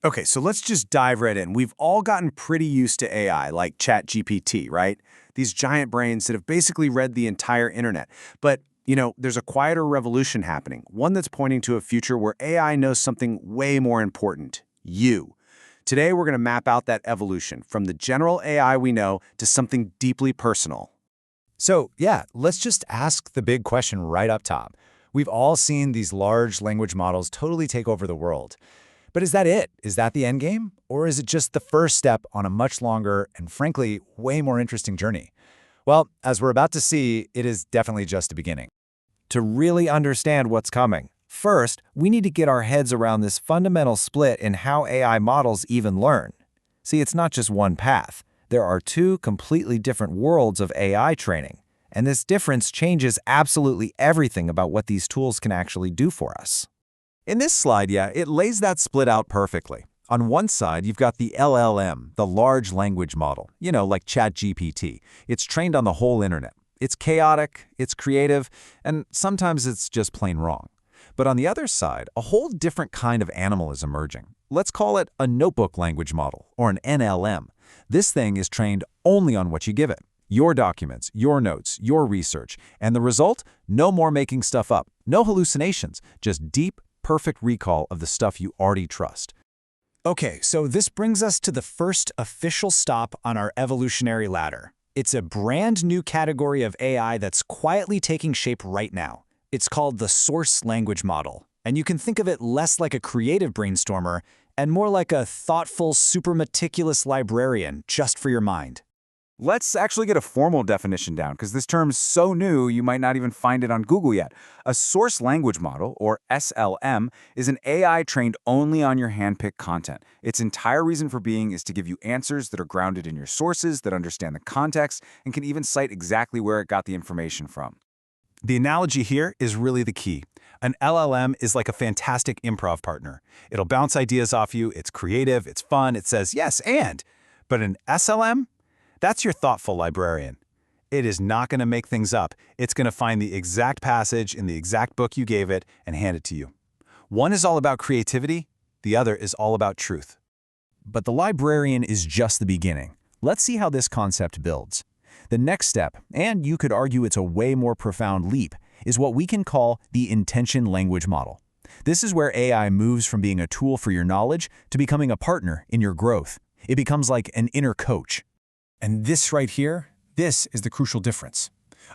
Okay, so let's just dive right in. We've all gotten pretty used to AI, like ChatGPT, right? These giant brains that have basically read the entire internet. But, there's a quieter revolution happening, one that's pointing to a future where AI knows something way more important, you. Today, we're going to map out that evolution from the general AI we know to something deeply personal. So, yeah, let's just ask the big question right up top. We've all seen these large language models totally take over the world. But is that it? Is that the end game? Or is it just the first step on a much longer and, frankly, way more interesting journey? Well, as we're about to see, it is definitely just the beginning. To really understand what's coming, first, we need to get our heads around this fundamental split in how AI models even learn. See, it's not just one path. There are two completely different worlds of AI training, and this difference changes absolutely everything about what these tools can actually do for us. In this slide, it lays that split out perfectly. On one side, you've got the LLM, the large language model, like ChatGPT. It's trained on the whole internet. It's chaotic, it's creative, and sometimes it's just plain wrong. But on the other side, a whole different kind of animal is emerging. Let's call it a notebook language model, or an NLM. This thing is trained only on what you give it. Your documents, your notes, your research. And the result? No more making stuff up. No hallucinations. Just deep, perfect recall of the stuff you already trust. Okay, so this brings us to the first official stop on our evolutionary ladder. It's a brand new category of AI that's quietly taking shape right now. It's called the source language model, and you can think of it less like a creative brainstormer and more like a thoughtful, super meticulous librarian just for your mind. Let's actually get a formal definition down, because this term's so new you might not even find it on Google yet. A source language model, or SLM, is an AI trained only on your handpicked content. Its entire reason for being is to give you answers that are grounded in your sources, that understand the context, and can even cite exactly where it got the information from. The analogy here is really the key. An LLM is like a fantastic improv partner. It'll bounce ideas off you, it's creative, it's fun, it says yes, and. But an SLM? That's your thoughtful librarian. It is not going to make things up. It's going to find the exact passage in the exact book you gave it and hand it to you. One is all about creativity, the other is all about truth. But the librarian is just the beginning. Let's see how this concept builds. The next step, and you could argue it's a way more profound leap, is what we can call the intention language model. This is where AI moves from being a tool for your knowledge to becoming a partner in your growth. It becomes like an inner coach. And this right here, this is the crucial difference.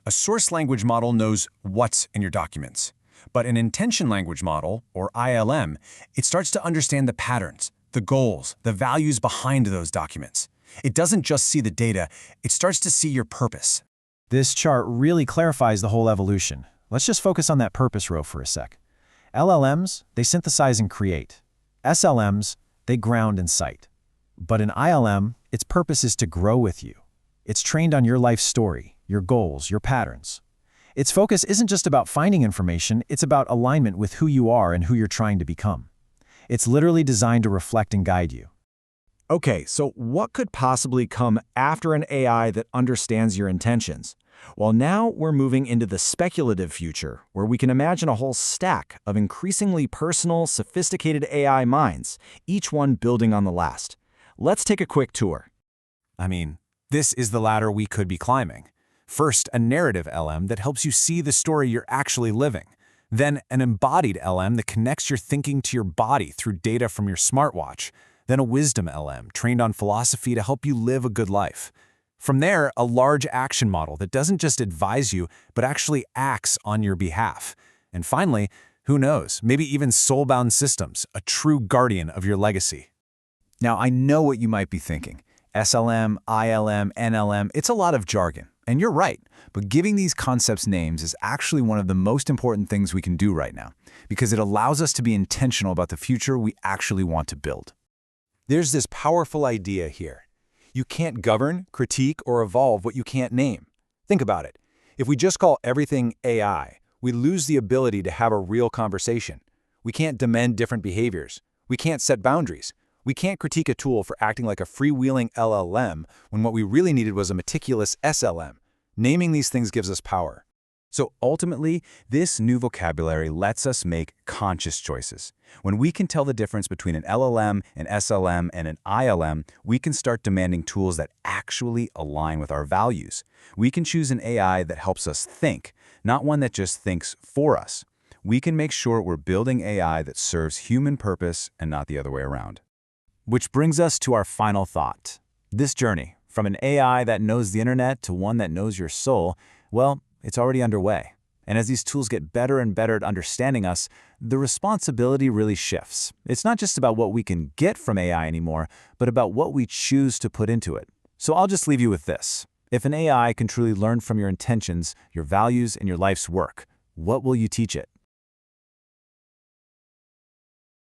A source language model knows what's in your documents. But an intention language model, or ILM, it starts to understand the patterns, the goals, the values behind those documents. It doesn't just see the data, it starts to see your purpose. This chart really clarifies the whole evolution. Let's just focus on that purpose row for a sec. LLMs, they synthesize and create. SLMs, they ground and cite. But in ILM, its purpose is to grow with you. It's trained on your life story, your goals, your patterns. Its focus isn't just about finding information, it's about alignment with who you are and who you're trying to become. It's literally designed to reflect and guide you. Okay, so what could possibly come after an AI that understands your intentions? Well, now we're moving into the speculative future, where we can imagine a whole stack of increasingly personal, sophisticated AI minds, each one building on the last. Let's take a quick tour. This is the ladder we could be climbing. First, a narrative LM that helps you see the story you're actually living. Then, an embodied LM that connects your thinking to your body through data from your smartwatch. Then a wisdom LM trained on philosophy to help you live a good life. From there, a large action model that doesn't just advise you, but actually acts on your behalf. And finally, who knows, maybe even soul-bound systems, a true guardian of your legacy. Now, I know what you might be thinking. SLM, ILM, NLM, it's a lot of jargon. And you're right, but giving these concepts names is actually one of the most important things we can do right now, because it allows us to be intentional about the future we actually want to build. There's this powerful idea here. You can't govern, critique, or evolve what you can't name. Think about it. If we just call everything AI, we lose the ability to have a real conversation. We can't demand different behaviors. We can't set boundaries. We can't critique a tool for acting like a freewheeling LLM when what we really needed was a meticulous SLM. Naming these things gives us power. So ultimately, this new vocabulary lets us make conscious choices. When we can tell the difference between an LLM, an SLM, and an ILM, we can start demanding tools that actually align with our values. We can choose an AI that helps us think, not one that just thinks for us. We can make sure we're building AI that serves human purpose and not the other way around. Which brings us to our final thought. This journey, from an AI that knows the internet to one that knows your soul, well, it's already underway. And as these tools get better and better at understanding us, the responsibility really shifts. It's not just about what we can get from AI anymore, but about what we choose to put into it. So I'll just leave you with this. If an AI can truly learn from your intentions, your values, and your life's work, what will you teach it?